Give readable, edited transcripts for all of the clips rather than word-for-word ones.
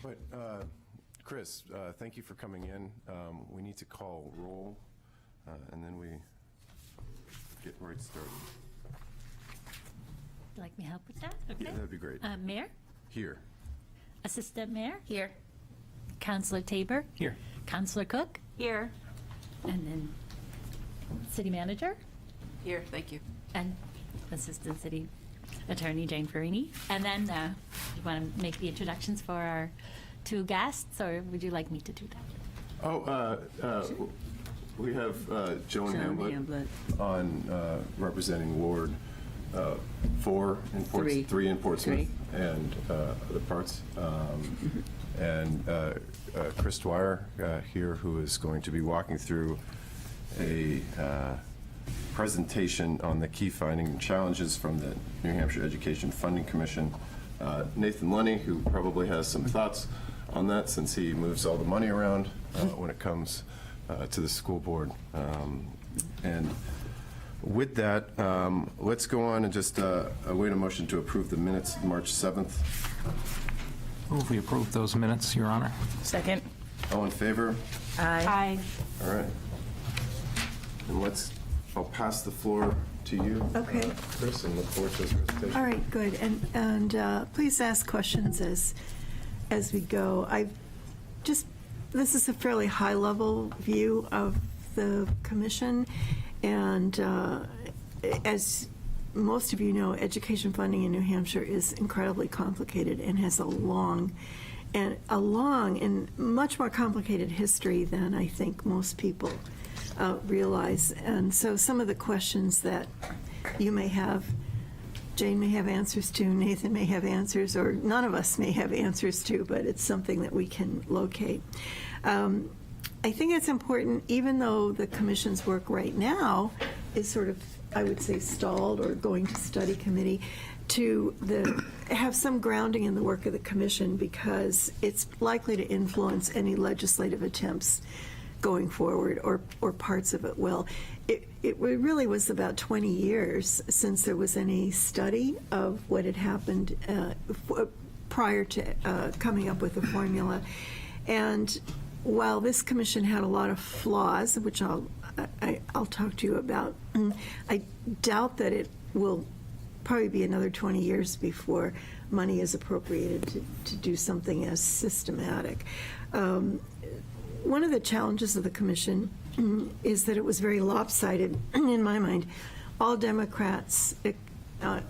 But, Chris, thank you for coming in. We need to call roll, and then we get right started. Would you like me to help with that? Okay. Yeah, that'd be great. Mayor, Here. Assistant Mayor? Here. Councilor Tabor? Here. Councilor Cook? Here. And then City Manager? Here, thank you. And Assistant City Attorney Jane Farini. And then, you want to make the introductions for our two guests, or would you like me to do that? Oh, we have Joan Hamblett on representing Ward 4 in Portsmouth, 3 in Portsmouth, and other parts. And Chris Dwyer here, who is going to be walking through a presentation on the key finding and challenges from the New Hampshire Education Funding Commission. Nathan Lunny, who probably has some thoughts on that since he moves all the money around when it comes to the school board. And with that, let's go on and just await a motion to approve the minutes of March 7th. Move we approve those minutes, Your Honor. Second. All in favor? Aye. All right. And I'll pass the floor to you, Okay. Chris, and look forward to this presentation. All right, good. And please ask questions as we go. This is a fairly high-level view of the commission, and as most of you know, education funding in New Hampshire is incredibly complicated and has a long and much more complicated history than I think most people realize. And so some of the questions that you may have, Jane may have answers to, Nathan may have answers, or none of us may have answers to, but it's something that we can locate. I think it's important, even though the commission's work right now is sort of, I would say, stalled or going to study committee, to have some grounding in the work of the commission, because it's likely to influence any legislative attempts going forward, or parts of it will. It really was about 20 years since there was any study of what had happened prior to coming up with the formula. And while this commission had a lot of flaws, which I'll talk to you about, I doubt that it will probably be another 20 years before money is appropriated to do something as systematic. One of the challenges of the commission is that it was very lopsided, in my mind. All Democrats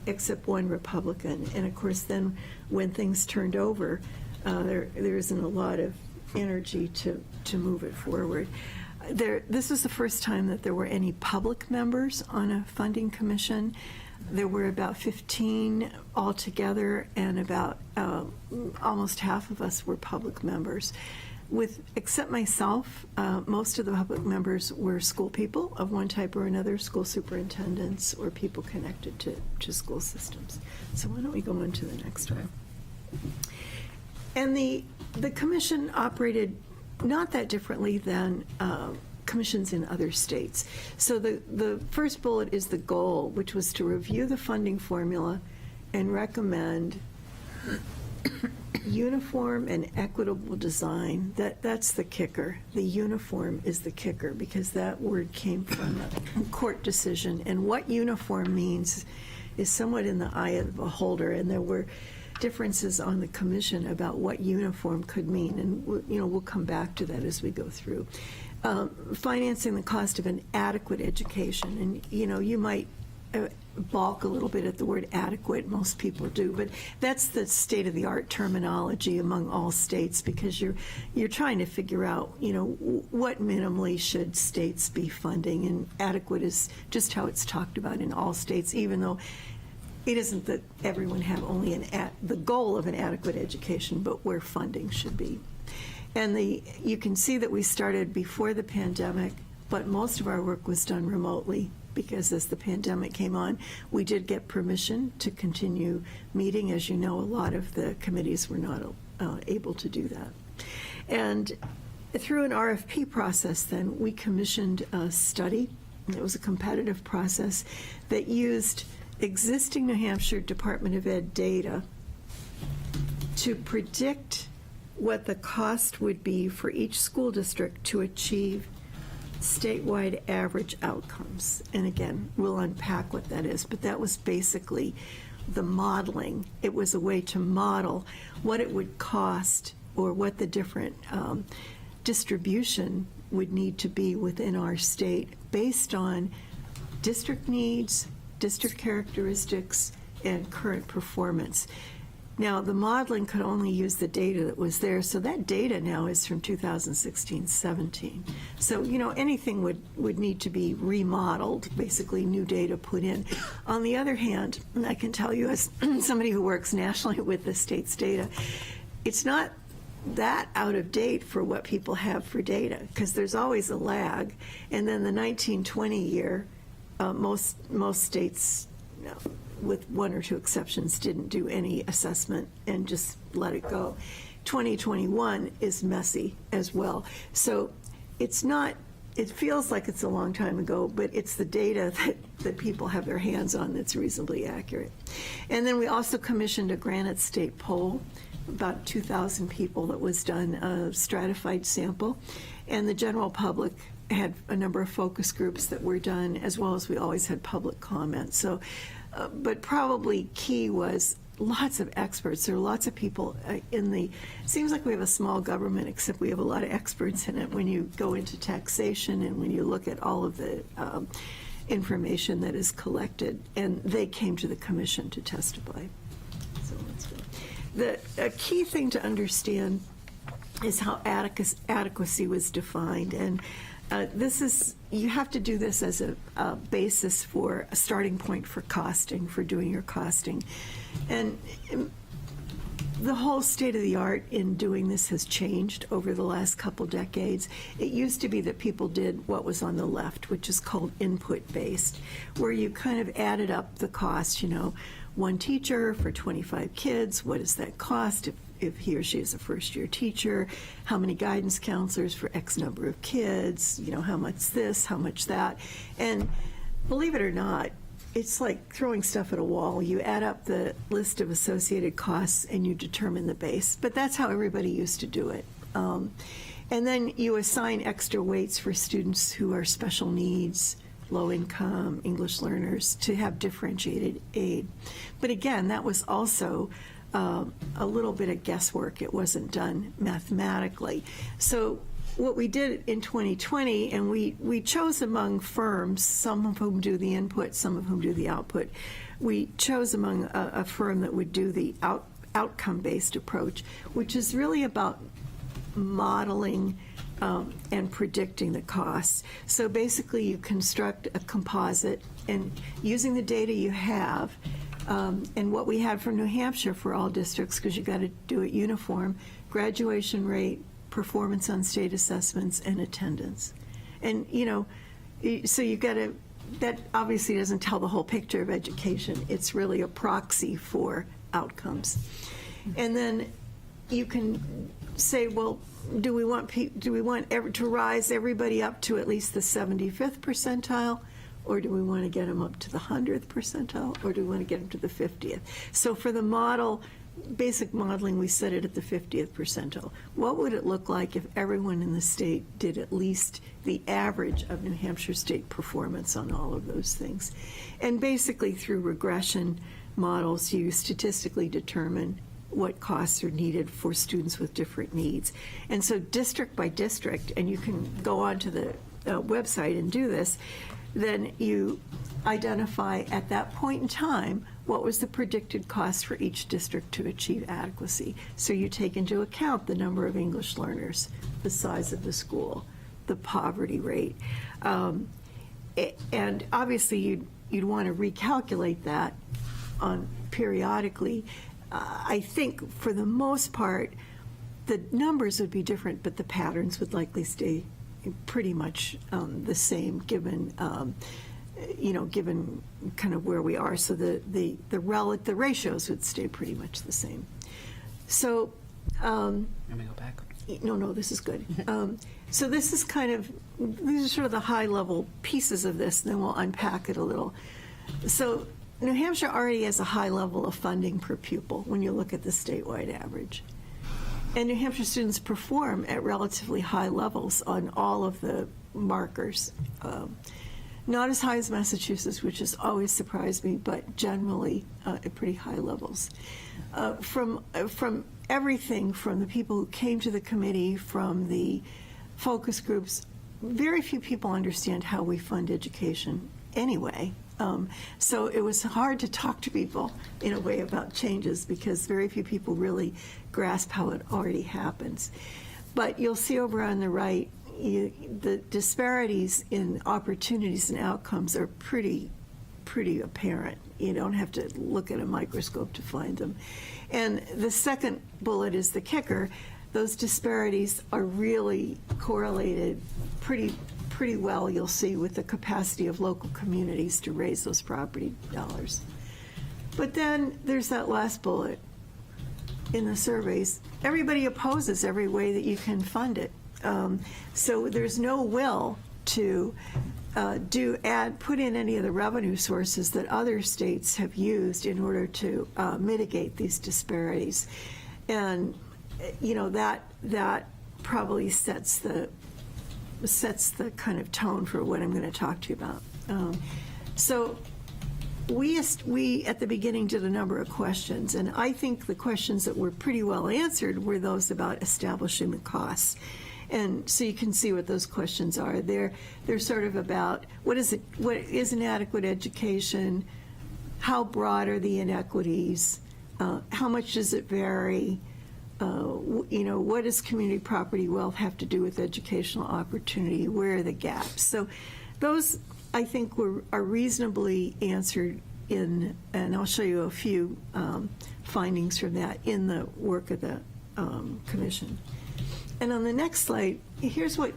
except one Republican. And of course, then when things turned over, there isn't a lot of energy to move it forward. This was the first time that there were any public members on a funding commission. There were about 15 altogether, and about almost half of us were public members. Except myself, most of the public members were school people of one type or another, school superintendents or people connected to school systems. So why don't we go on to the next one? And the commission operated not that differently than commissions in other states. So the first bullet is the goal, which was to review the funding formula and recommend uniform and equitable design. That's the kicker. The uniform is the kicker, because that word came from a court decision, and what uniform means is somewhat in the eye of the beholder, and there were differences on the commission about what uniform could mean, and we'll come back to that as we go through. Financing the cost of an adequate education, and you might balk a little bit at the word adequate. Most people do, but that's the state-of-the-art terminology among all states, because you're trying to figure out what minimally should states be funding, and adequate is just how it's talked about in all states, even though it isn't that everyone have only the goal of an adequate education, but where funding should be. And you can see that we started before the pandemic, but most of our work was done remotely, because as the pandemic came on, we did get permission to continue meeting. As you know, a lot of the committees were not able to do that. And through an RFP process, then, we commissioned a study. It was a competitive process that used existing New Hampshire Department of Ed data to predict what the cost would be for each school district to achieve statewide average outcomes. And again, we'll unpack what that is, but that was basically the modeling. It was a way to model what it would cost or what the different distribution would need to be within our state based on district needs, district characteristics, and current performance. Now, the modeling could only use the data that was there, so that data now is from 2016-17. So, anything would need to be remodeled, basically new data put in. On the other hand, and I can tell you as somebody who works nationally with the state's data, it's not that out of date for what people have for data, because there's always a lag. And then the 1920 year, most states, with one or two exceptions, didn't do any assessment and just let it go. 2021 is messy as well. So it's not, it feels like it's a long time ago, but it's the data that people have their hands on that's reasonably accurate. And then we also commissioned a Granite State poll, about 2,000 people, that was done, a stratified sample. And the general public had a number of focus groups that were done, as well as we always had public comment. So, but probably key was lots of experts. There are lots of people it seems like we have a small government, except we have a lot of experts in it when you go into taxation and when you look at all of the information that is collected. And they came to the commission to testify. So let's go. A key thing to understand is how adequacy was defined. And you have to do this as a basis for a starting point for costing, for doing your costing. And the whole state of the art in doing this has changed over the last couple decades. It used to be that people did what was on the left, which is called input-based, where you kind of added up the cost, one teacher for 25 kids, what does that cost if he or she is a first-year teacher, how many guidance counselors for X number of kids, how much this, how much that. And believe it or not, it's like throwing stuff at a wall. You add up the list of associated costs and you determine the base. But that's how everybody used to do it. And then you assign extra weights for students who are special needs, low income, English learners, to have differentiated aid. But again, that was also a little bit of guesswork. It wasn't done mathematically. So what we did in 2020, and we chose among firms, some of whom do the input, some of whom do the output. We chose among a firm that would do the outcome-based approach, which is really about modeling and predicting the costs. So basically you construct a composite, and using the data you have, and what we had from New Hampshire for all districts, because you got to do it uniform, graduation rate, performance on state assessments, and attendance. And, so you got to, that obviously doesn't tell the whole picture of education. It's really a proxy for outcomes. And then you can say, well, do we want to rise everybody up to at least the 75th percentile? Or do we want to get them up to the 100th percentile? Or do we want to get them to the 50th? So for the model, basic modeling, we set it at the 50th percentile. What would it look like if everyone in the state did at least the average of New Hampshire state performance on all of those things? And basically through regression models, you statistically determine what costs are needed for students with different needs. And so district by district, and you can go onto the website and do this, then you identify at that point in time what was the predicted cost for each district to achieve adequacy. So you take into account the number of English learners, the size of the school, the poverty rate. And obviously you'd want to recalculate that periodically. I think for the most part, the numbers would be different, but the patterns would likely stay pretty much the same, given given kind of where we are. So the ratios would stay pretty much the same. So Let me go back. no, this is good. So this is these are sort of the high level pieces of this, and then we'll unpack it a little. So New Hampshire already has a high level of funding per pupil when you look at the statewide average. And New Hampshire students perform at relatively high levels on all of the markers. Not as high as Massachusetts, which has always surprised me, but generally at pretty high levels. From everything, from the people who came to the committee, from the focus groups, very few people understand how we fund education anyway. So it was hard to talk to people in a way about changes because very few people really grasp how it already happens. But you'll see over on the right, the disparities in opportunities and outcomes are pretty apparent. You don't have to look at a microscope to find them. And the second bullet is the kicker. Those disparities are really correlated pretty well, you'll see, with the capacity of local communities to raise those property dollars. But then there's that last bullet in the surveys. Everybody opposes every way that you can fund it. So there's no will to put in any of the revenue sources that other states have used in order to mitigate these disparities. And, you know, that probably sets the kind of tone for what I'm going to talk to you about. So we at the beginning did a number of questions, and I think the questions that were pretty well answered were those about establishing the costs. And so you can see what those questions are. They're sort of about what is an adequate education, how broad are the inequities, how much does it vary, you know, what does community property wealth have to do with educational opportunity, where are the gaps? So those, I think, are reasonably answered and I'll show you a few findings from that in the work of the commission. And on the next slide, here's what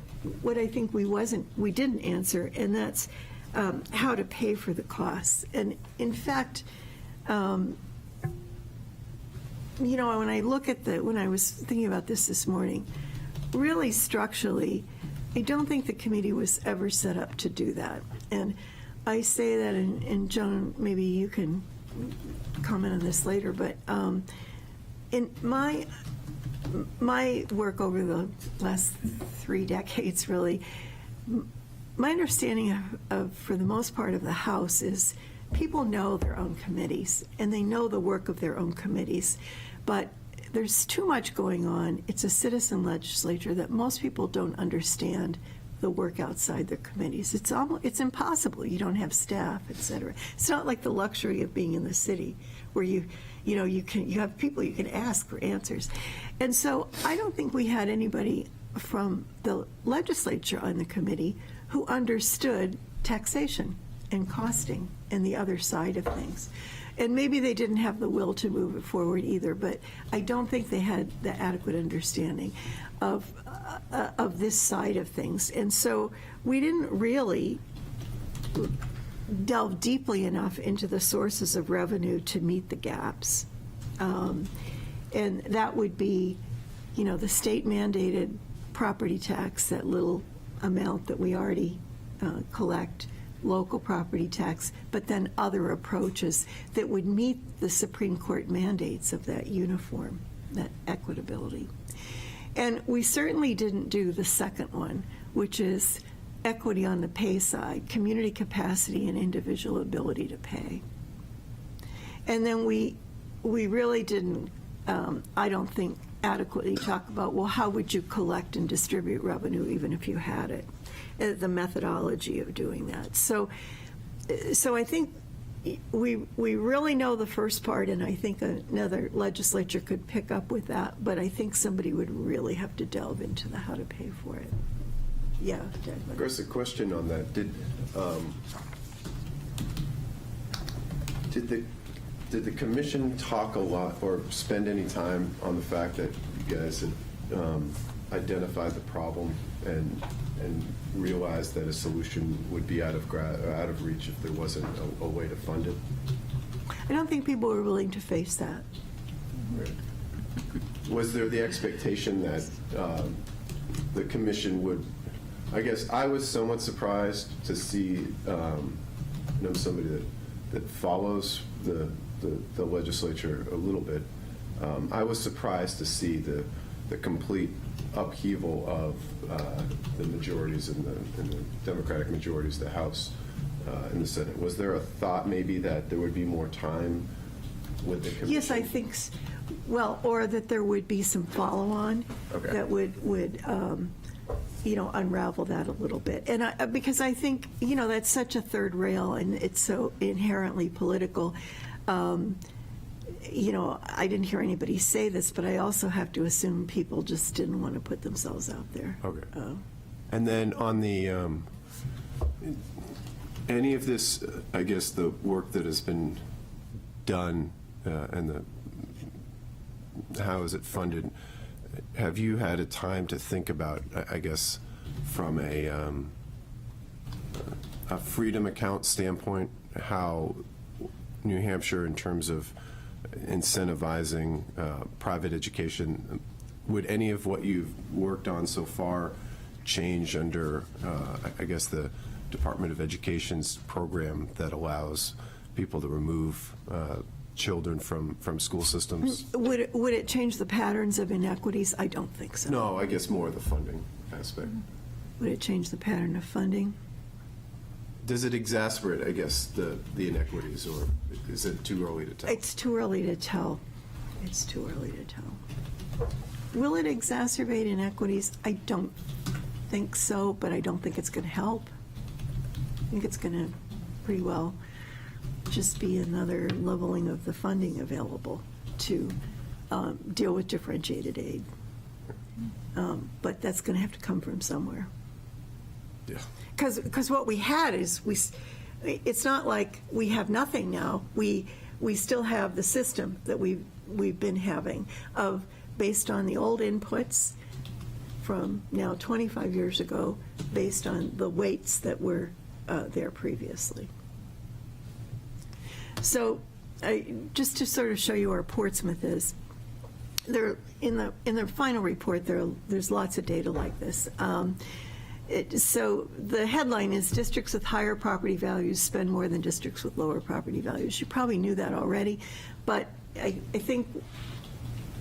I think we didn't answer, and that's how to pay for the costs. And in fact, you know, when I look at when I was thinking about this morning, really structurally, I don't think the committee was ever set up to do that. And I say that, and Joan, maybe you can comment on this later, but in my work over the last 3 decades, really, my understanding of, for the most part, of the House is people know their own committees, and they know the work of their own committees, but there's too much going on. It's a citizen legislature that most people don't understand the work outside their committees. It's impossible. You don't have staff, et cetera. It's not like the luxury of being in the city where you have people you can ask for answers. And so I don't think we had anybody from the legislature on the committee who understood taxation and costing and the other side of things. And maybe they didn't have the will to move it forward either, but I don't think they had the adequate understanding of this side of things. And so we didn't really delve deeply enough into the sources of revenue to meet the gaps. And that would be, you know, the state mandated property tax, that little amount that we already collect, local property tax, but then other approaches that would meet the Supreme Court mandates of that uniform, that equitability. And we certainly didn't do the second one, which is equity on the pay side, community capacity and individual ability to pay. And then we really didn't, I don't think, adequately talk about, well, how would you collect and distribute revenue even if you had it, the methodology of doing that. So I think we really know the first part, and I think another legislature could pick up with that, but I think somebody would really have to delve into the how to pay for it. Yeah, Doug. Chris, a question on that. Did the commission talk a lot or spend any time on the fact that you guys had identified the problem and realized that a solution would be out of reach if there wasn't a way to fund it? I don't think people were willing to face that. Right. Was there the expectation that the commission would? I guess I was somewhat surprised to see, somebody that follows the legislature a little bit. I was surprised to see the the complete upheaval of the majorities and the Democratic majorities, the House and the Senate. Was there a thought maybe that there would be more time with the commission? Yes, I think, well, or that there would be some follow-on Okay. that would unravel that a little bit. And because I think, that's such a third rail and it's so inherently political. I didn't hear anybody say this, but I also have to assume people just didn't want to put themselves out there. Okay. And then on the, any of this, I guess, the work that has been done and how is it funded, have you had a time to think about, I guess, from a freedom account standpoint, how New Hampshire, in terms of incentivizing private education, would any of what you've worked on so far change under, I guess, the Department of Education's program that allows people to remove children from school systems? Would it change the patterns of inequities? I don't think so. No, I guess more the funding aspect. Would it change the pattern of funding? Does it exacerbate, I guess, the inequities, or is it too early to tell? It's too early to tell. It's too early to tell. Will it exacerbate inequities? I don't think so, but I don't think it's going to help. I think it's going to pretty well just be another leveling of the funding available to deal with differentiated aid. But that's going to have to come from somewhere. Yeah. Because what we had is it's not like we have nothing now. We still have the system that we've been having of based on the old inputs from now 25 years ago, based on the weights that were there previously. So just to sort of show you where Portsmouth is, there in the final report there's lots of data like this. So the headline is districts with higher property values spend more than districts with lower property values. You probably knew that already, but I think,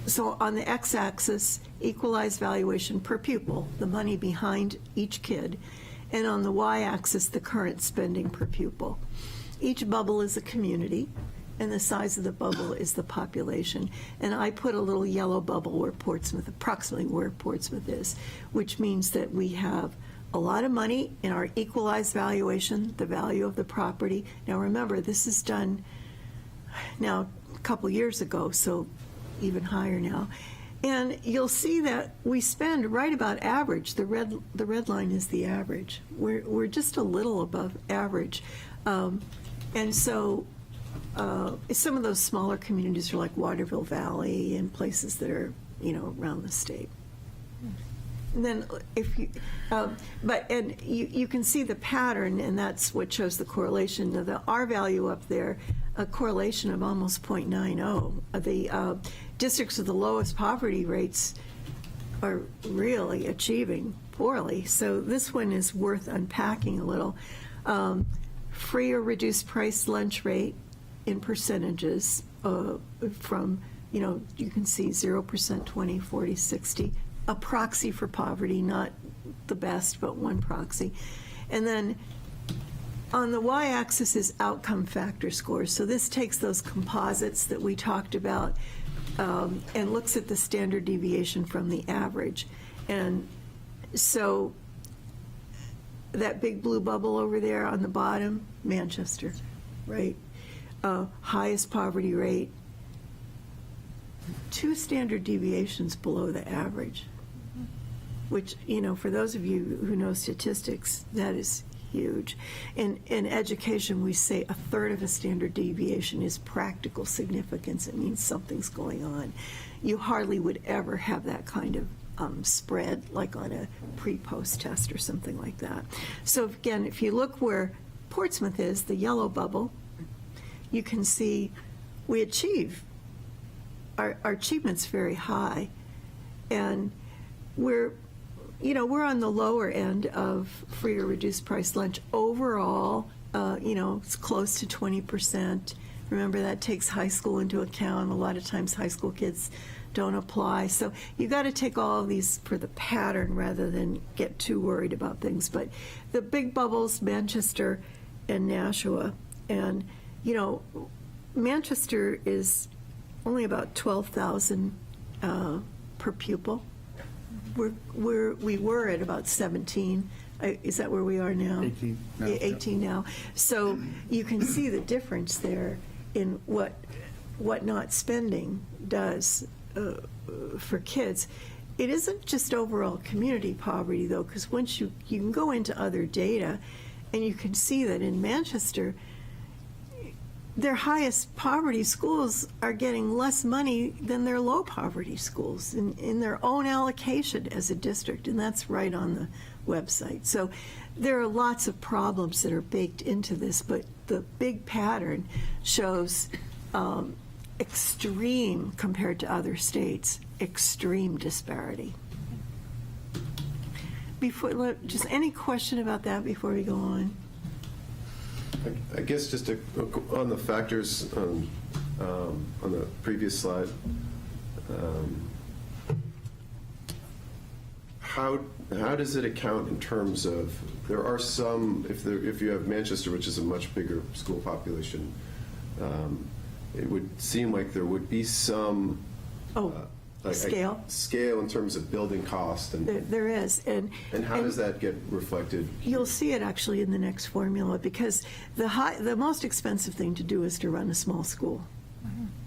so on the x-axis, equalized valuation per pupil, the money behind each kid, and on the y-axis, the current spending per pupil. Each bubble is a community, and the size of the bubble is the population. And I put a little yellow bubble where Portsmouth, approximately where Portsmouth is, which means that we have a lot of money in our equalized valuation, the value of the property. Now remember, this is done now a couple years ago, so even higher now. And you'll see that we spend right about average. The red line is the average. We're just a little above average. And so some of those smaller communities are like Waterville Valley and places that are, around the state. And then if you, you can see the pattern, and that's what shows the correlation. The R value up there, a correlation of almost 0.90. The districts with the lowest poverty rates are really achieving poorly. So this one is worth unpacking a little. Free or reduced price lunch rate in percentages from, you can see 0%, 20, 40, 60. A proxy for poverty, not the best, but one proxy. And then on the y-axis is outcome factor scores. So this takes those composites that we talked about and looks at the standard deviation from the average. And so that big blue bubble over there on the bottom, Manchester, right? Highest poverty rate, 2 standard deviations below the average, which, for those of you who know statistics, that is huge. In education, we say 1/3 of a standard deviation is practical significance. It means something's going on. You hardly would ever have that kind of spread like on a pre-post test or something like that. So again, if you look where Portsmouth is, the yellow bubble, you can see we achieve. Our achievement's very high, and we're on the lower end of free or reduced price lunch. Overall, it's close to 20%. Remember, that takes high school into account. A lot of times high school kids don't apply. So you got to take all of these for the pattern rather than get too worried about things. But the big bubbles, Manchester and Nashua, and Manchester is only about 12,000 per pupil. We were at about 17. Is that where we are now? 18 now, 18 now. So you can see the difference there in what not spending does for kids. It isn't just overall community poverty, though, because once you can go into other data, and you can see that in Manchester, their highest poverty schools are getting less money than their low poverty schools in their own allocation as a district, and that's right on the website. So there are lots of problems that are baked into this, but the big pattern shows extreme, compared to other states, extreme disparity. Just any question about that before we go on? I guess just on the factors on the previous slide, how does it account in terms of, there are some, if you have Manchester, which is a much bigger school population, it would seem like there would be some Scale? Scale in terms of building cost. And There is. And how does that get reflected? You'll see it actually in the next formula, because the most expensive thing to do is to run a small school.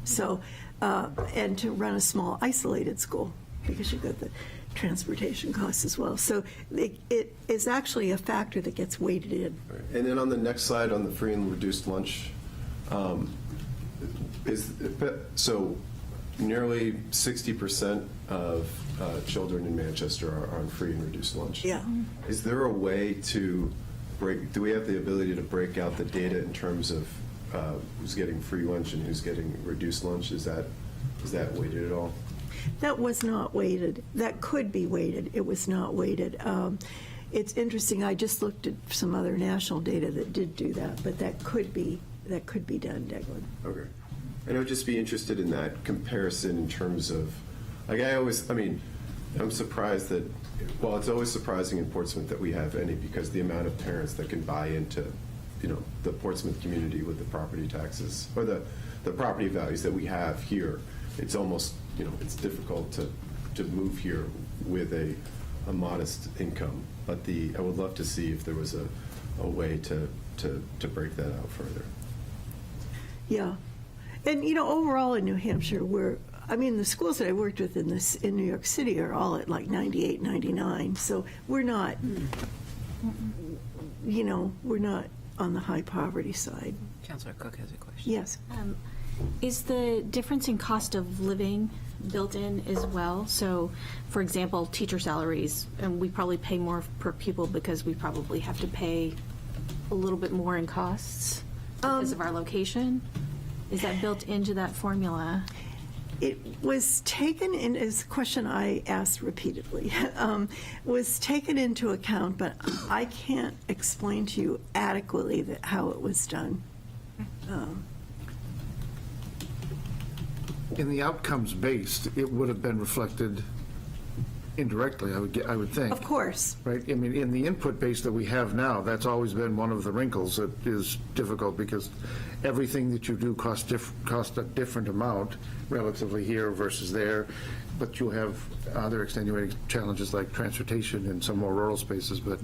So, and to run a small isolated school, because you've got the transportation costs as well. So it is actually a factor that gets weighted in. And then on the next slide, on the free and reduced lunch, so nearly 60% of children in Manchester are on free and reduced lunch. Yeah. Is there a way to do we have the ability to break out the data in terms of who's getting free lunch and who's getting reduced lunch? Is that weighted at all? That was not weighted. That could be weighted. It was not weighted. It's interesting. I just looked at some other national data that did do that, but that could be done, Declan. Okay. And I would just be interested in that comparison in terms of, I'm surprised that, well, it's always surprising in Portsmouth that we have any, because the amount of parents that can buy into, the Portsmouth community with the property taxes, or the property values that we have here, it's almost, it's difficult to move here with a modest income. But I would love to see if there was a way to break that out further. Yeah. And, overall in New Hampshire, the schools that I worked with in New York City are all at like 98, 99. So we're not, we're not on the high poverty side. Councilor Cook has a question. Yes. Is the difference in cost of living built in as well? So, for example, teacher salaries, and we probably pay more per pupil because we probably have to pay a little bit more in costs because of our location. Is that built into that formula? It was taken in, as a question I asked repeatedly, was taken into account, but I can't explain to you adequately how it was done. In the outcomes-based, it would have been reflected indirectly, I would think. Of course. Right? In the input base that we have now, that's always been one of the wrinkles that is difficult, because everything that you do cost a different amount relatively here versus there, but you have other extenuating challenges like transportation in some more rural spaces, but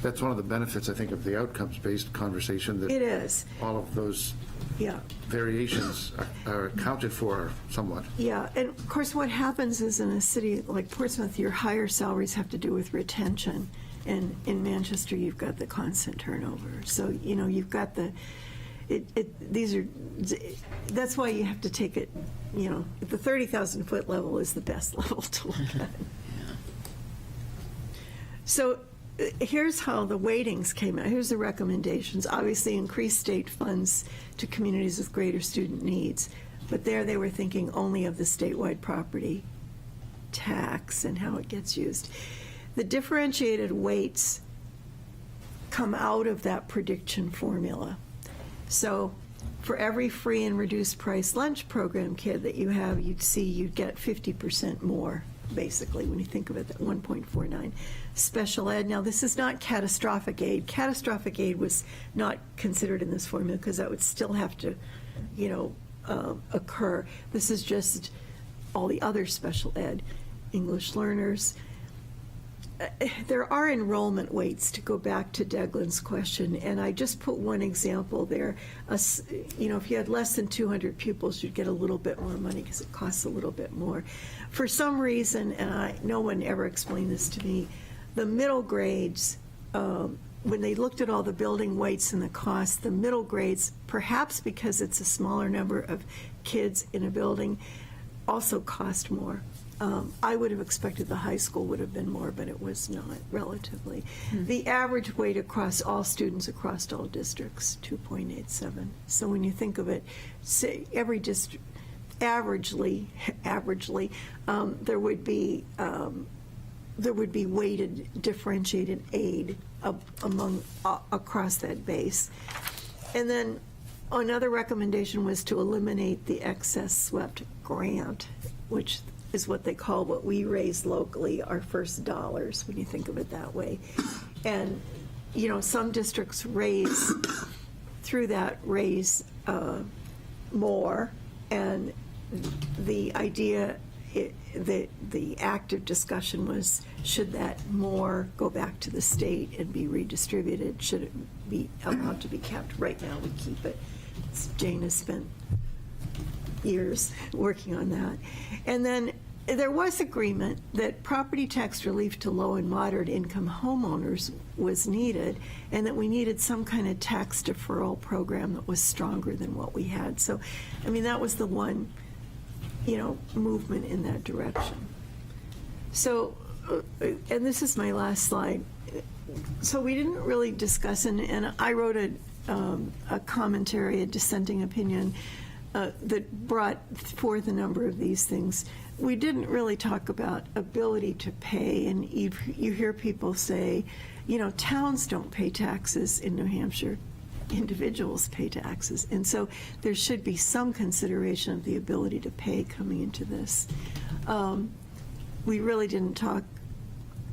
that's one of the benefits, I think, of the outcomes-based conversation, that It is. all of those Yeah. variations are accounted for somewhat. Yeah, and of course what happens is in a city like Portsmouth, your higher salaries have to do with retention. And in Manchester, you've got the constant turnover. So, you've got that's why you have to take it, the 30,000-foot level is the best level to look at. So here's how the weightings came out. Here's the recommendations. Obviously, increase state funds to communities with greater student needs. But there they were thinking only of the statewide property tax and how it gets used. The differentiated weights come out of that prediction formula. So for every free and reduced price lunch program kid that you have, you'd get 50% more, basically, when you think of it, that 1.49. Special ed, now this is not catastrophic aid. Catastrophic aid was not considered in this formula because that would still have to, occur. This is just all the other special ed, English learners. There are enrollment weights, to go back to Declan's question, and I just put one example there. If you had less than 200 pupils, you'd get a little bit more money because it costs a little bit more. For some reason, and no one ever explained this to me, the middle grades, when they looked at all the building weights and the costs, the middle grades, perhaps because it's a smaller number of kids in a building, also cost more. I would have expected the high school would have been more, but it was not, relatively. The average weight across all students across all districts, 2.87. So when you think of it, say every district, averagely, there would be weighted, differentiated aid across that base. And then another recommendation was to eliminate the excess swept grant, which is what they call what we raise locally, our first dollars, when you think of it that way. And, some districts raise more, and the idea, the active discussion was, should that more go back to the state and be redistributed? Should it be allowed to be kept? Right now, we keep it. Jane has spent years working on that. And then there was agreement that property tax relief to low and moderate income homeowners was needed, and that we needed some kind of tax deferral program that was stronger than what we had. So, that was the one, movement in that direction. So, and this is my last slide. So we didn't really discuss, and I wrote a commentary, a dissenting opinion, that brought forth a number of these things. We didn't really talk about ability to pay, and you hear people say, towns don't pay taxes in New Hampshire, individuals pay taxes, and so there should be some consideration of the ability to pay coming into this. We really didn't talk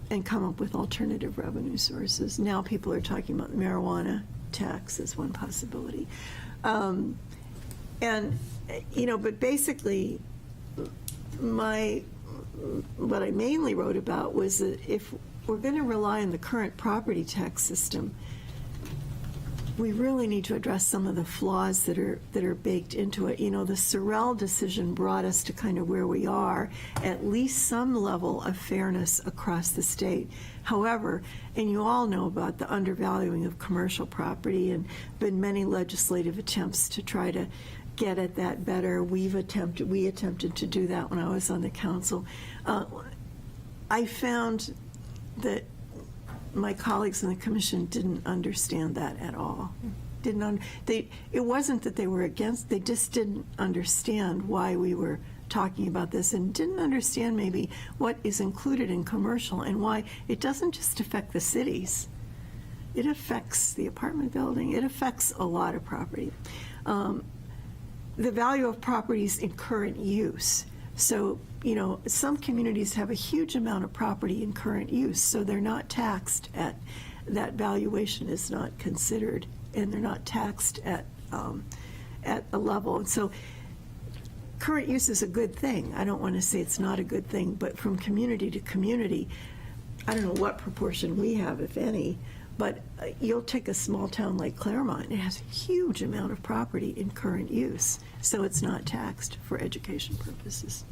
and come up with alternative revenue sources. Now people are talking about marijuana tax as one possibility. But basically, what I mainly wrote about was that if we're going to rely on the current property tax system, we really need to address some of the flaws that are baked into it. The Sorrell decision brought us to kind of where we are, at least some level of fairness across the state. However, and you all know about the undervaluing of commercial property, and been many legislative attempts to try to get at that better. We attempted to do that when I was on the council. I found that my colleagues in the commission didn't understand that at all. It wasn't that they were against, they just didn't understand why we were talking about this, and didn't understand maybe what is included in commercial and why it doesn't just affect the cities. It affects the apartment building. It affects a lot of property. The value of properties in current use. So, some communities have a huge amount of property in current use, so they're not taxed at, that valuation is not considered, and they're not taxed at a level. And so current use is a good thing. I don't want to say it's not a good thing, but from community to community, I don't know what proportion we have, if any, but you'll take a small town like Claremont, it has a huge amount of property in current use, so it's not taxed for education purposes.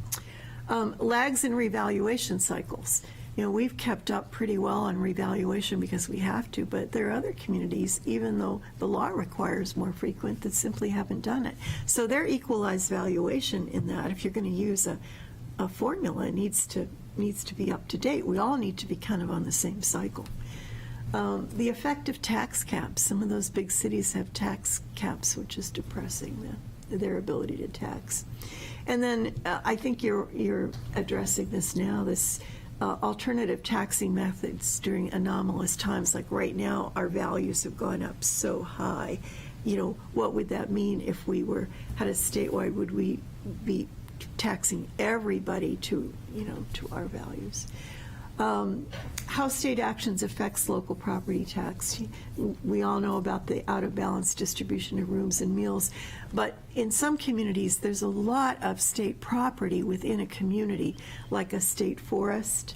Lags in revaluation cycles. We've kept up pretty well on revaluation because we have to, but there are other communities, even though the law requires more frequent, that simply haven't done it. So their equalized valuation in that, if you're going to use a formula, needs to be up to date. We all need to be kind of on the same cycle. The effective tax caps. Some of those big cities have tax caps, which is depressing their ability to tax. And then I think you're addressing this now, this alternative taxing methods during anomalous times. Like right now, our values have gone up so high, what would that mean if we had a statewide, would we be taxing everybody to our values? How state actions affects local property tax. We all know about the out-of-balance distribution of rooms and meals, but in some communities, there's a lot of state property within a community, like a state forest,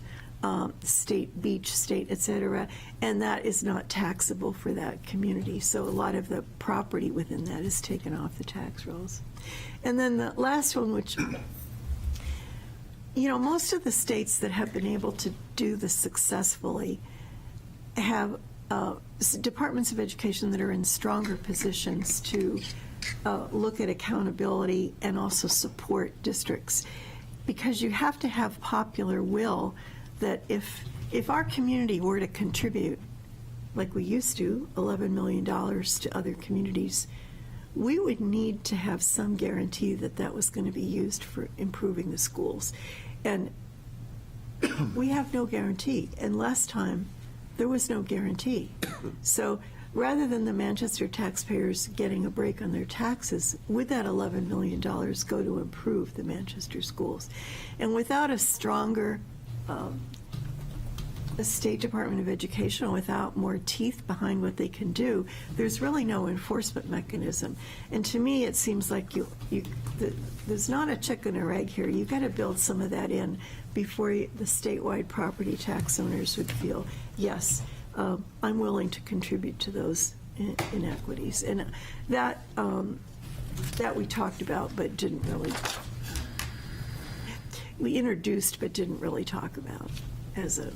state beach, state, et cetera, and that is not taxable for that community. So a lot of the property within that is taken off the tax rolls. And then the last one, which most of the states that have been able to do this successfully have departments of education that are in stronger positions to look at accountability and also support districts. Because you have to have popular will that if our community were to contribute, like we used to, $11 million to other communities, we would need to have some guarantee that that was going to be used for improving the schools. And we have no guarantee. And last time, there was no guarantee. So rather than the Manchester taxpayers getting a break on their taxes, would that $11 million go to improve the Manchester schools? And without a stronger a State Department of Education, without more teeth behind what they can do, there's really no enforcement mechanism. And to me, it seems like there's not a chicken or egg here. You've got to build some of that in before the statewide property tax owners would feel, yes, I'm willing to contribute to those inequities. And that we talked about, but didn't really, we introduced but didn't really talk about as a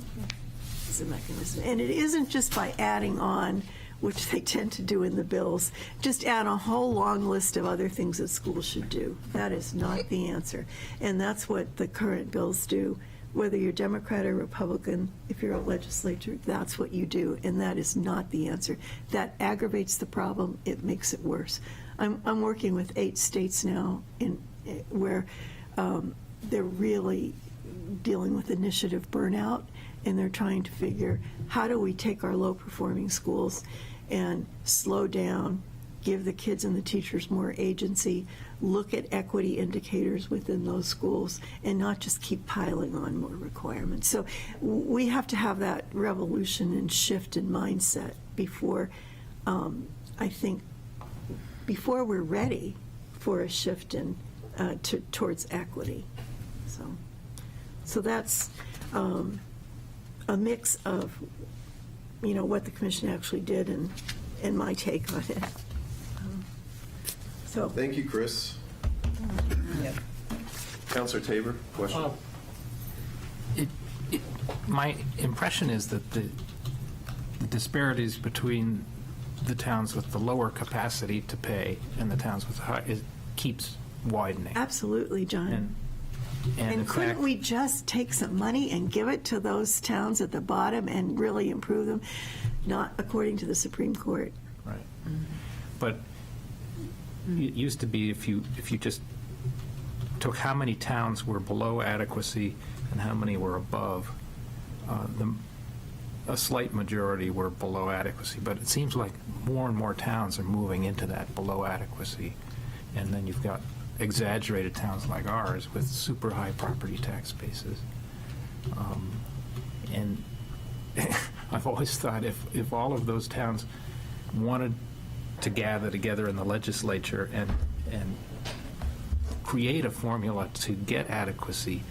mechanism. And it isn't just by adding on, which they tend to do in the bills, just add a whole long list of other things that schools should do. That is not the answer. And that's what the current bills do. Whether you're Democrat or Republican, if you're a legislature, that's what you do. And that is not the answer. That aggravates the problem. It makes it worse. I'm working with 8 states now where they're really dealing with initiative burnout, and they're trying to figure, how do we take our low-performing schools and slow down, give the kids and the teachers more agency, look at equity indicators within those schools, and not just keep piling on more requirements. So we have to have that revolution and shift in mindset before, I think, before we're ready for a shift in towards equity. So that's a mix of, what the commission actually did and my take on it. So Thank you, Chris. Councilor Tabor, question? My impression is that the disparities between the towns with the lower capacity to pay and the towns with high, it keeps widening. absolutely, John. And in And couldn't fact, we just take some money and give it to those towns at the bottom and really improve them? Not according to the Supreme Court. right. But it used to be if you just took how many towns were below adequacy and how many were above, a slight majority were below adequacy. But it seems like more and more towns are moving into that below adequacy. And then you've got exaggerated towns like ours with super high property tax bases. And I've always thought if all of those towns wanted to gather together in the legislature and create a formula to get adequacy,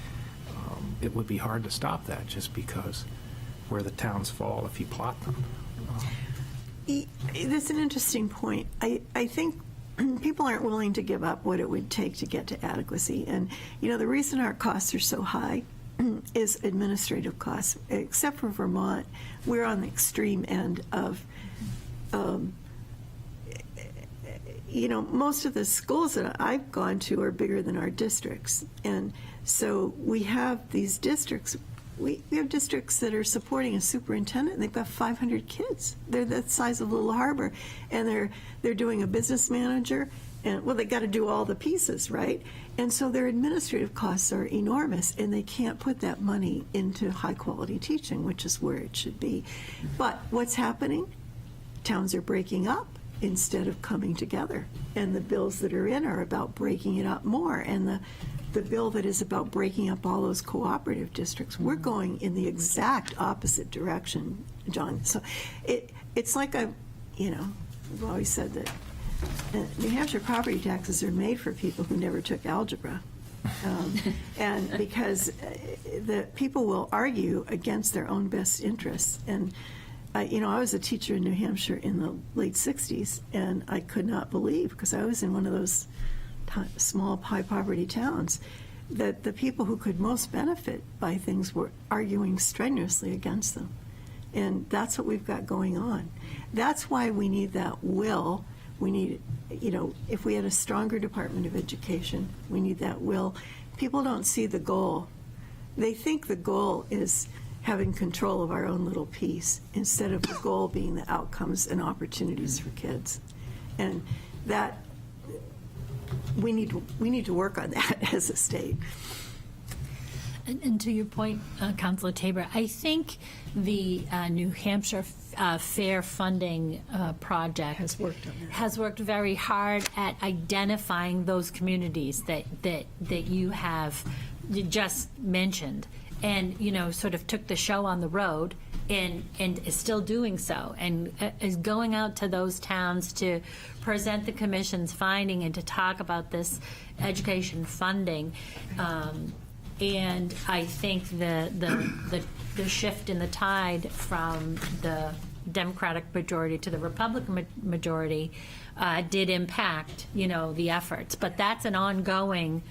it would be hard to stop that just because where the towns fall if you plot them. That's an interesting point. I think people aren't willing to give up what it would take to get to adequacy. And, the reason our costs are so high is administrative costs. Except for Vermont, we're on the extreme end of, most of the schools that I've gone to are bigger than our districts. And so we have these districts. We have districts that are supporting a superintendent, and they've got 500 kids. They're the size of Little Harbor, and they're doing a business manager, and they got to do all the pieces, right? And so their administrative costs are enormous, and they can't put that money into high-quality teaching, which is where it should be. But what's happening? Towns are breaking up, instead of coming together. And the bills that are in are about breaking it up more. And the bill that is about breaking up all those cooperative districts, we're going in the exact opposite direction, John. So it's like we've always said that New Hampshire property taxes are made for people who never took algebra. And because the people will argue against their own best interests. And, I was a teacher in New Hampshire in the late 60s, and I could not believe, because I was in one of those small, high-poverty towns, that the people who could most benefit by things were arguing strenuously against them. And that's what we've got going on. That's why we need that will. We need, if we had a stronger Department of Education, we need that will. People don't see the goal. They think the goal is having control of our own little piece, instead of the goal being the outcomes and opportunities for kids. And that, we need to work on that as a state. And to your point, Councilor Tabor, I think the New Hampshire Fair Funding Project has worked very hard at identifying those communities that you have just mentioned, and sort of took the show on the road, and is still doing so, and is going out to those towns to present the commission's finding and to talk about this education funding. And I think the shift in the tide from the Democratic majority to the Republican majority did impact, the efforts. But that's an ongoing,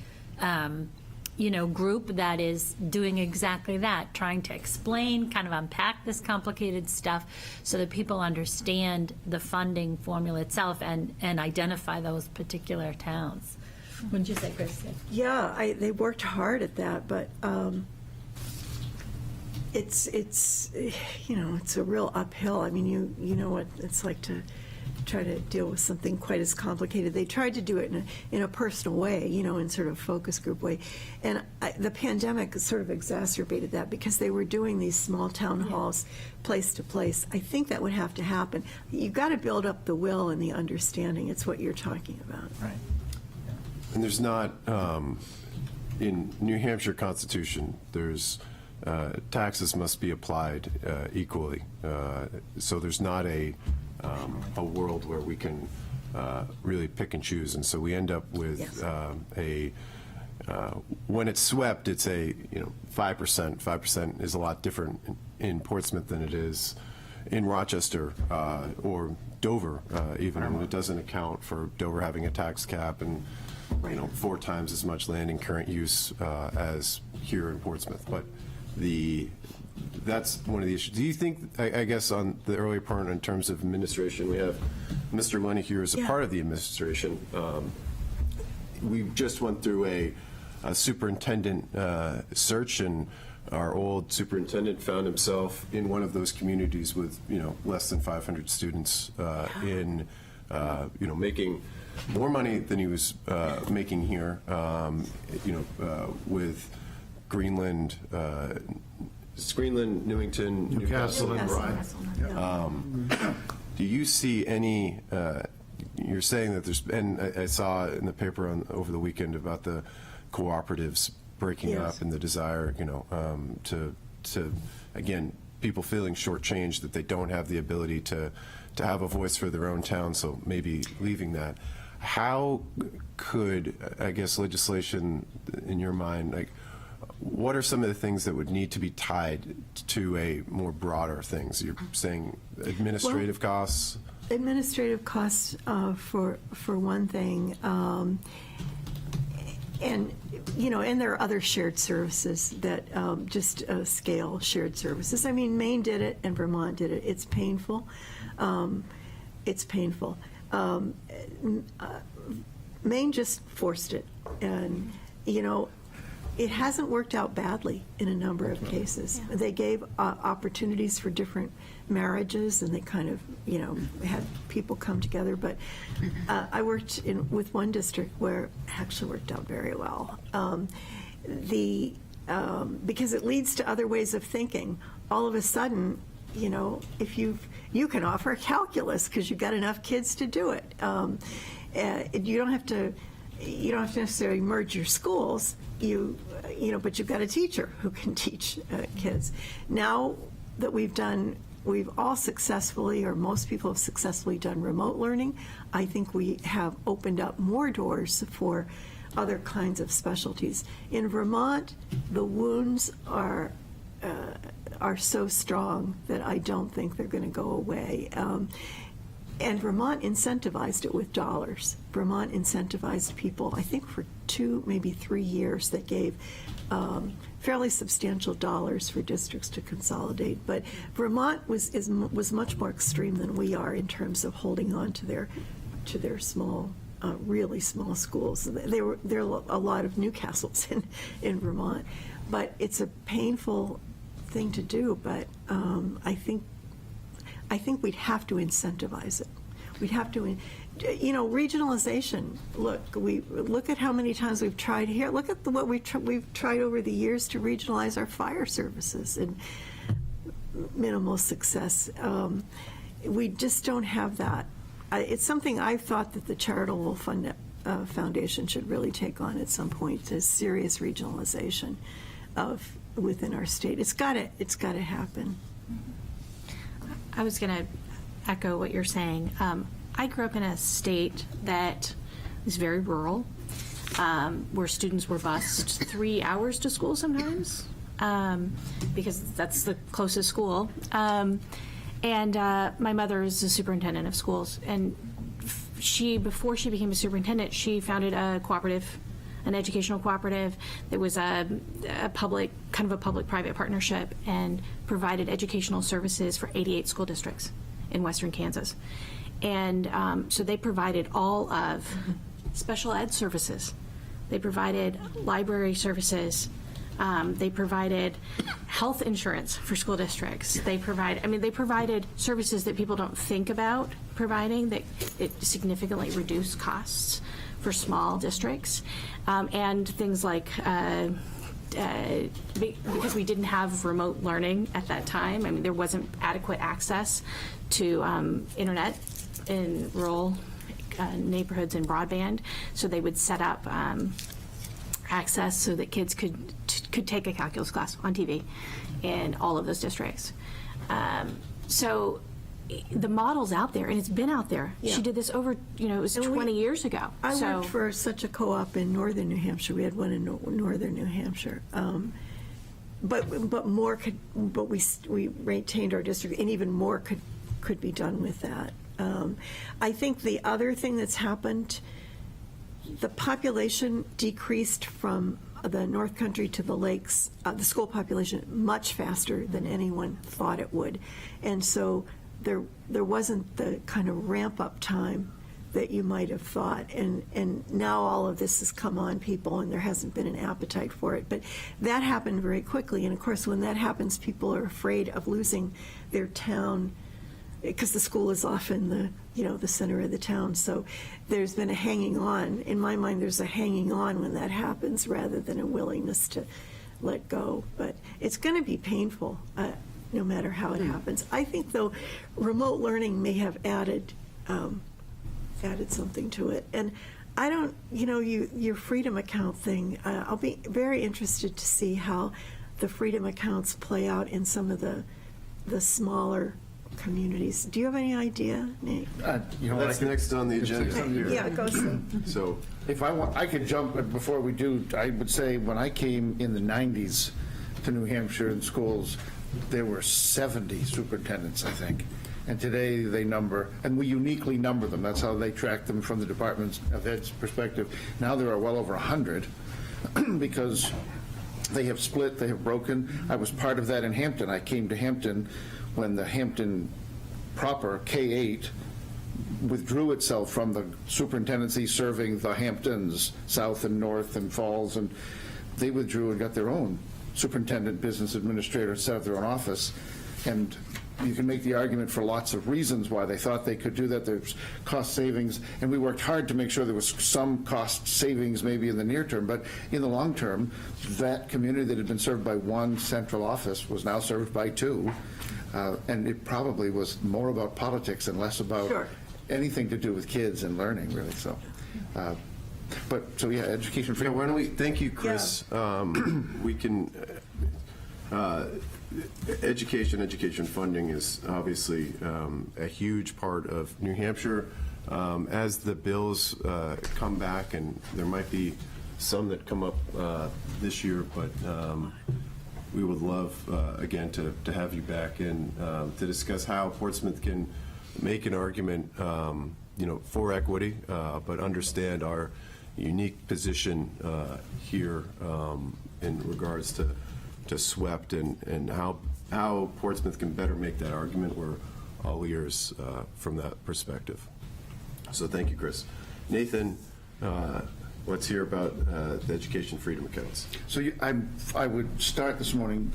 group that is doing exactly that, trying to explain, kind of unpack this complicated stuff so that people understand the funding formula itself and identify those particular towns. What did you say, Chris? Yeah, they worked hard at that, but it's it's a real uphill. I mean, you know what it's like to try to deal with something quite as complicated. They tried to do it in a personal way, in sort of focus group way, and the pandemic sort of exacerbated that, because they were doing these small town halls, place to place. I think that would have to happen. You've got to build up the will and the understanding. It's what you're talking about. Right. And there's not, in New Hampshire Constitution, there's taxes must be applied equally. So there's not a world where we can really pick and choose. And so we end up with Yes. when it's swept, it's a 5%. 5% is a lot different in Portsmouth than it is in Rochester or Dover even. And it doesn't account for Dover having a tax cap and 4 times as much land in current use as here in Portsmouth. But that's one of the issues. Do you think, I guess on the earlier part in terms of administration, we have Mr. Lenny here as a part of the administration. We just went through a superintendent search, and our old superintendent found himself in one of those communities with less than 500 students in making more money than he was making here, with Greenland, Newington, Newcastle, and Rye. Do you see any? You're saying that there's, and I saw in the paper over the weekend about the cooperatives breaking up and the desire, to again, people feeling shortchanged, that they don't have the ability to have a voice for their own town, so maybe leaving that. How could, I guess, legislation, in your mind, what are some of the things that would need to be tied to a more broader things? You're saying administrative costs? Administrative costs, for one thing, and there are other shared services that just scale shared services. I mean, Maine did it and Vermont did it. It's painful. It's painful. Maine just forced it, and it hasn't worked out badly in a number of cases. Yeah. They gave opportunities for different marriages, and they kind of, had people come together. But I worked with one district where it actually worked out very well. Because it leads to other ways of thinking. All of a sudden, if you can offer calculus because you've got enough kids to do it. You don't have to necessarily merge your schools, but you've got a teacher who can teach kids. Now that we've all successfully, or most people have successfully done remote learning, I think we have opened up more doors for other kinds of specialties. In Vermont, the wounds are so strong that I don't think they're going to go away. And Vermont incentivized it with dollars. Vermont incentivized people, I think for 2, maybe 3 years, that gave fairly substantial dollars for districts to consolidate. But Vermont was much more extreme than we are in terms of holding on to their small, really small schools. There are a lot of Newcastles in Vermont, but it's a painful thing to do. But I think we'd have to incentivize it. We'd have to, regionalization. Look at how many times we've tried here. Look at what we've tried over the years to regionalize our fire services, and minimal success. We just don't have that. It's something I've thought that the Charitable Foundation should really take on at some point, is serious regionalization within our state. It's got to happen. I was going to echo what you're saying. I grew up in a state that is very rural, where students were bused 3 hours to school sometimes, because that's the closest school. And my mother is the superintendent of schools, and before she became a superintendent, she founded a cooperative, an educational cooperative that was a public-private partnership, and provided educational services for 88 school districts in western Kansas. And so they provided all of special ed services. They provided library services. They provided health insurance for school districts. They provided services that people don't think about providing, that it significantly reduced costs for small districts. And things like, because we didn't have remote learning at that time, there wasn't adequate access to internet in rural neighborhoods and broadband, so they would set up access so that kids could take a calculus class on TV in all of those districts. So the model's out there, and it's been out there. Yeah. She did this over, it was 20 years ago. I worked for such a co-op in northern New Hampshire. We had one in northern New Hampshire. But more could, but we retained our district, and even more could be done with that. I think the other thing that's happened, the population decreased from the North Country to the lakes, the school population, much faster than anyone thought it would. And so there wasn't the kind of ramp-up time that you might have thought. And now all of this has come on people, and there hasn't been an appetite for it. But that happened very quickly. And of course, when that happens, people are afraid of losing their town, because the school is often the center of the town. So there's been a hanging on. In my mind, there's a hanging on when that happens, rather than a willingness to let go. But it's going to be painful, no matter how it happens. I think, though, remote learning may have added something to it. And I don't, your Freedom Account thing, I'll be very interested to see how the Freedom Accounts play out in some of the smaller communities. Do you have any idea, Nate? That's next on the agenda. Yeah, go see. So If I could jump, but before we do, I would say when I came in the 90s to New Hampshire in schools, there were 70 superintendents, I think. And today they number, and we uniquely number them. That's how they track them from the Department of Ed's perspective. Now there are well over 100 because they have split, they have broken. I was part of that in Hampton. I came to Hampton when the Hampton proper K-8 withdrew itself from the superintendency serving the Hamptons, South and North and Falls, and they withdrew and got their own superintendent, business administrator, set up their own office. And you can make the argument for lots of reasons why they thought they could do that. There's cost savings, and we worked hard to make sure there was some cost savings maybe in the near term, but in the long term, that community that had been served by one central office was now served by two. And it probably was more about politics and less about Sure. anything to do with kids and learning, really, so. So yeah, education Yeah, freedom. why don't we, thank you, Chris. We can, education funding is obviously a huge part of New Hampshire. As the bills come back, and there might be some that come up this year, but we would love, again, to have you back in to discuss how Portsmouth can make an argument, for equity, but understand our unique position here in regards to SWEPT and how Portsmouth can better make that argument. We're all ears from that perspective. So thank you, Chris. Nathan, let's hear about the education freedom accounts. So I would start this morning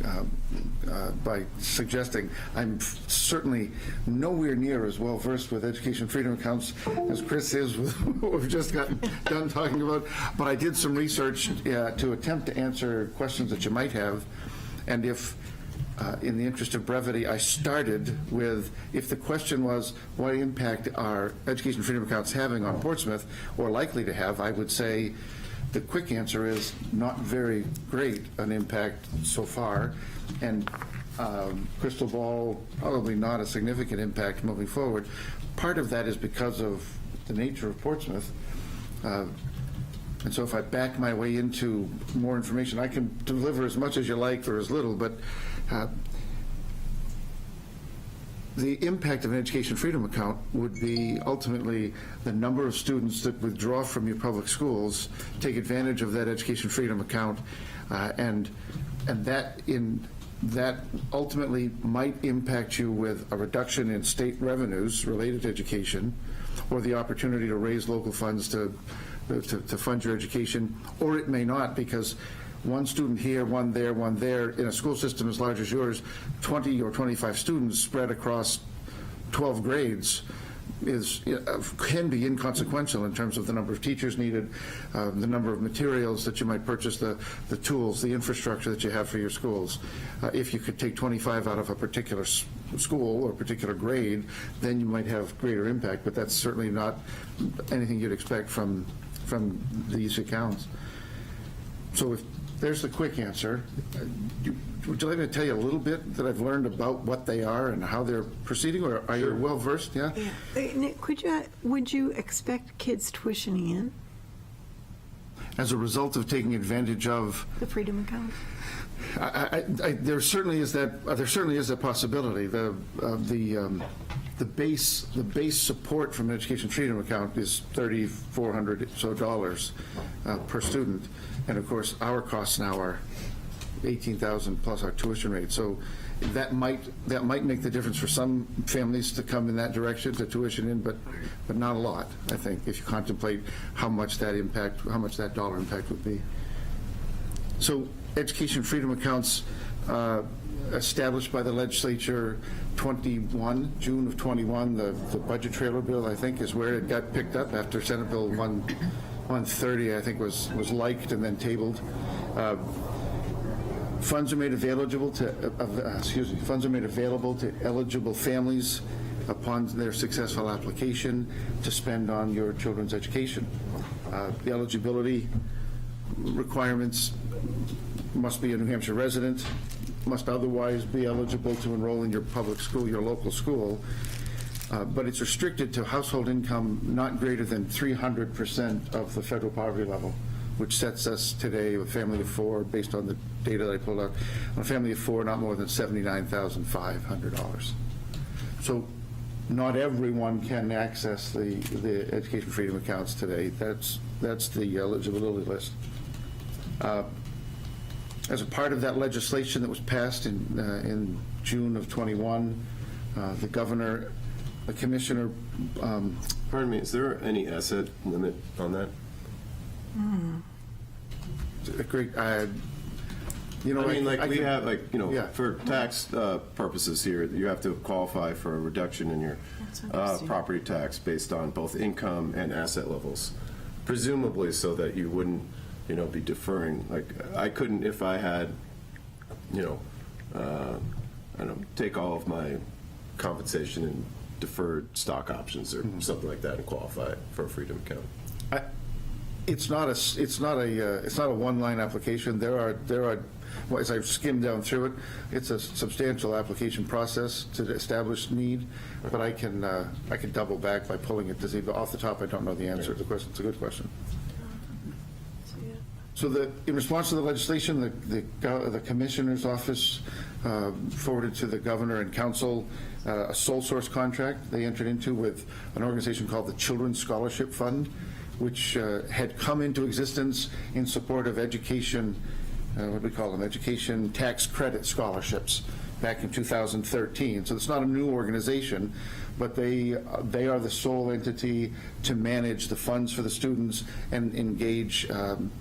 by suggesting I'm certainly nowhere near as well versed with education freedom accounts as Chris is with what we've just gotten done talking about, but I did some research to attempt to answer questions that you might have, and if in the interest of brevity, I started with, if the question was, what impact are education freedom accounts having on Portsmouth, or likely to have, I would say the quick answer is not very great an impact so far, and crystal ball, probably not a significant impact moving forward. Part of that is because of the nature of Portsmouth. And so if I back my way into more information, I can deliver as much as you like or as little, but the impact of an education freedom account would be ultimately the number of students that withdraw from your public schools, take advantage of that education freedom account, and that ultimately might impact you with a reduction in state revenues related to education, or the opportunity to raise local funds to fund your education, or it may not, because one student here, one there, in a school system as large as yours, 20 or 25 students spread across 12 grades can be inconsequential in terms of the number of teachers needed, the number of materials that you might purchase, the tools, the infrastructure that you have for your schools. If you could take 25 out of a particular school or particular grade, then you might have greater impact, but that's certainly not anything you'd expect from these accounts. So if there's the quick answer. Would you like me to tell you a little bit that I've learned about what they are and how they're proceeding, or are you well versed? Yeah. Nick, would you expect kids tuitioning in As a result of taking advantage of the freedom account? there certainly is that. There certainly is a possibility. The base support from an education freedom account is $3,400 per student, and of course our costs now are $18,000 plus our tuition rate. So that might make the difference for some families to come in that direction to tuition in, but not a lot. I think if you contemplate how much that dollar impact would be. So education freedom accounts established by the legislature June of 21, the budget trailer bill, I think, is where it got picked up after Senate Bill 130, I think, was liked and then tabled. Funds are made available to eligible families upon their successful application to spend on your children's education. The eligibility requirements must be a New Hampshire resident, must otherwise be eligible to enroll in your public school, your local school, but it's restricted to household income not greater than 300% of the federal poverty level, which sets us today, a family of four, based on the data that I pulled out, on a family of four, not more than $79,500. So not everyone can access the education freedom accounts today. That's the eligibility list. As a part of that legislation that was passed in June of 21, the governor, the commissioner. Pardon me, is there any asset limit on that? Great. Yeah. For tax purposes here, you have to qualify for a reduction in your property tax based on both income and asset levels, presumably so that you wouldn't, be deferring. Like, I couldn't, if I had, I don't know, take all of my compensation and deferred stock options or something like that and qualify for a Freedom account. It's not a one-line application. There are, well, as I've skimmed down through it, it's a substantial application process to establish need, but I can double back by pulling it to see, but off the top, I don't know the answer to the question. It's a good question. So in response to the legislation, the Commissioner's Office forwarded to the Governor and Council a sole source contract they entered into with an organization called the Children's Scholarship Fund, which had come into existence in support of education, what do we call them, education tax credit scholarships back in 2013. So it's not a new organization, but they are the sole entity to manage the funds for the students and engage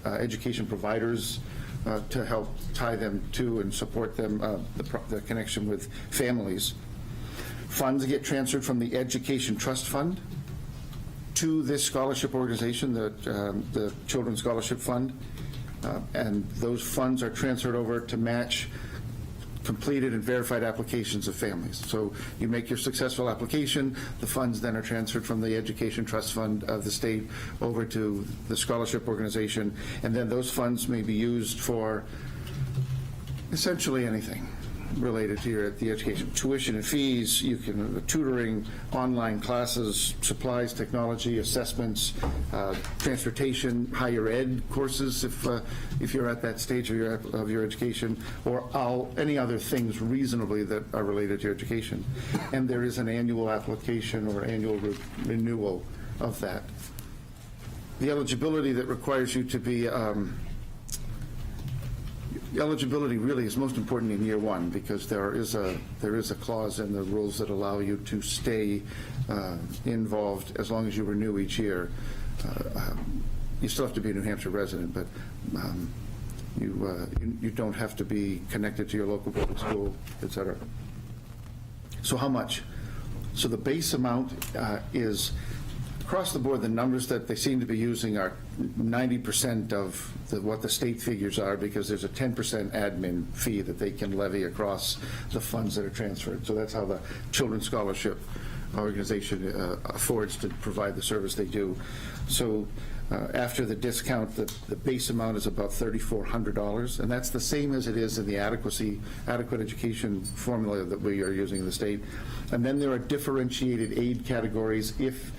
education providers to help tie them to and support them, the connection with families. Funds get transferred from the Education Trust Fund to this scholarship organization, the Children's Scholarship Fund, and those funds are transferred over to match completed and verified applications of families. So you make your successful application, the funds then are transferred from the Education Trust Fund of the state over to the scholarship organization, and then those funds may be used for essentially anything related to the education. Tuition and fees, you can, tutoring, online classes, supplies, technology, assessments, transportation, higher ed courses if you're at that stage of your education, or any other things reasonably that are related to your education. And there is an annual application or annual renewal of that. The eligibility that requires you to be eligibility really is most important in year one, because there is a clause in the rules that allow you to stay involved as long as you renew each year. You still have to be a New Hampshire resident, but you don't have to be connected to your local public school, et cetera. So how much? So the base amount is, across the board, the numbers that they seem to be using are 90% of what the state figures are, because there's a 10% admin fee that they can levy across the funds that are transferred. So that's how the Children's Scholarship Organization affords to provide the service they do. So after the discount, the base amount is about $3,400, and that's the same as it is in the adequate education formula that we are using in the state. And then there are differentiated aid categories if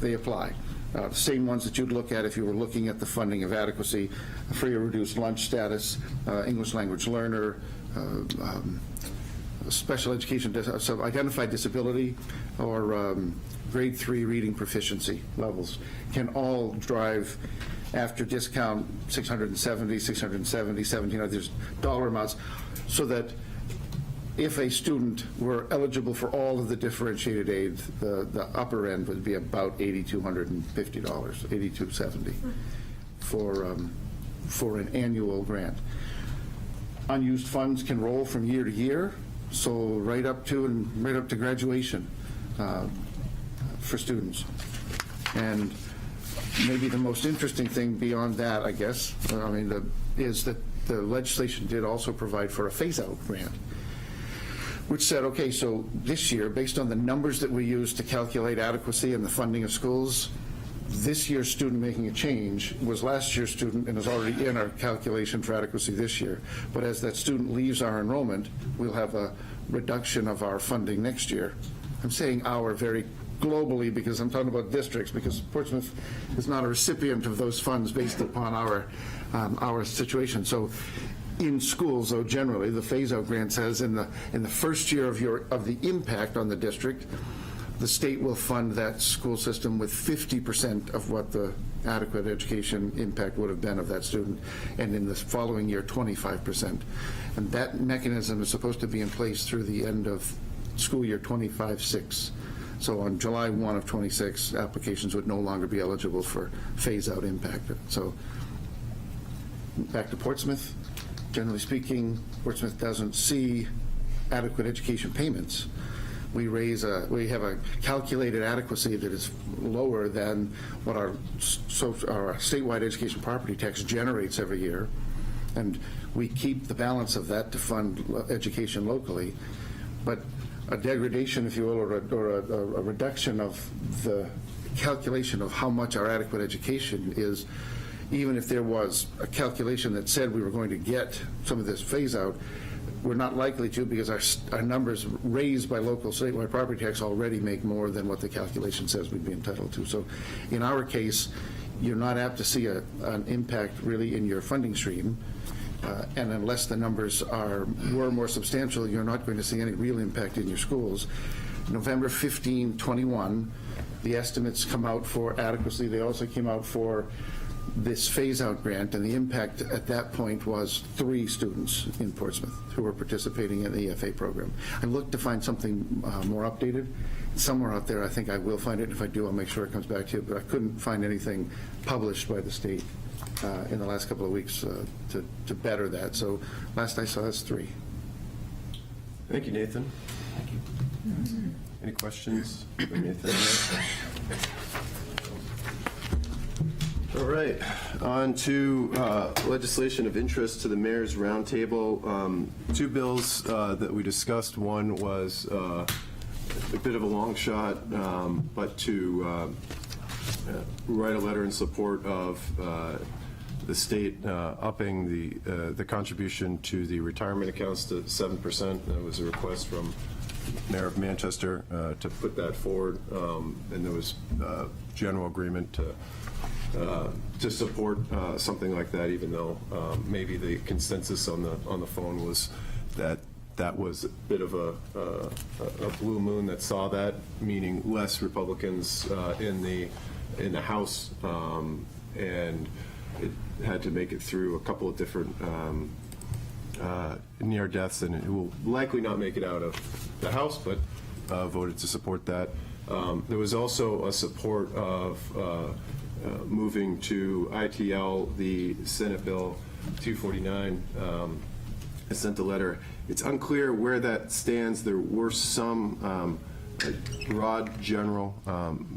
they apply. The same ones that you'd look at if you were looking at the funding of adequacy: free or reduced lunch status, English language learner, special education, so identified disability, or grade 3 reading proficiency levels, can all drive, after discount, $670, $17, there's dollar amounts, so that if a student were eligible for all of the differentiated aid, the upper end would be about $8,250, $8,270 for an annual grant. Unused funds can roll from year to year, so right up to graduation for students. And maybe the most interesting thing beyond that, I guess, is that the legislation did also provide for a phase-out grant, which said, okay, so this year, based on the numbers that we use to calculate adequacy and the funding of schools, this year's student making a change was last year's student and is already in our calculation for adequacy this year. But as that student leaves our enrollment, we'll have a reduction of our funding next year. I'm saying our very globally, because I'm talking about districts, because Portsmouth is not a recipient of those funds based upon our situation. So in schools, though, generally, the phase-out grant says in the first year of the impact on the district, the state will fund that school system with 50% of what the adequate education impact would have been of that student, and in the following year, 25%. And that mechanism is supposed to be in place through the end of school year 25-6. So on July 1 of 26, applications would no longer be eligible for phase-out impact. So back to Portsmouth. Generally speaking, Portsmouth doesn't see adequate education payments. We have a calculated adequacy that is lower than what our statewide education property tax generates every year. And we keep the balance of that to fund education locally. But a degradation, if you will, or a reduction of the calculation of how much our adequate education is, even if there was a calculation that said we were going to get some of this phase out, we're not likely to, because our numbers raised by local statewide property tax already make more than what the calculation says we'd be entitled to. So in our case, you're not apt to see an impact really in your funding stream. And unless the numbers were more substantial, you're not going to see any real impact in your schools. November 15, 21, the estimates come out for adequacy. They also came out for this phase-out grant, and the impact at that point was 3 students in Portsmouth who were participating in the EFA program. I looked to find something more updated. Somewhere out there, I think I will find it. If I do, I'll make sure it comes back to you, but I couldn't find anything published by the state in the last couple of weeks to better that. So last I saw, it's 3. Thank you, Nathan. Any questions for Nathan? All right, on to legislation of interest to the Mayor's Roundtable. 2 bills that we discussed. One was a bit of a long shot, but to write a letter in support of the state upping the contribution to the retirement accounts to 7%. That was a request from Mayor of Manchester to put that forward, and there was general agreement to support something like that, even though maybe the consensus on the phone was that that was a bit of a blue moon that saw that, meaning less Republicans in the House, and it had to make it through a couple of different near deaths, and it will likely not make it out of the House, but voted to support that. There was also a support of moving to ITL the Senate Bill 249. I sent a letter. It's unclear where that stands. There were some broad general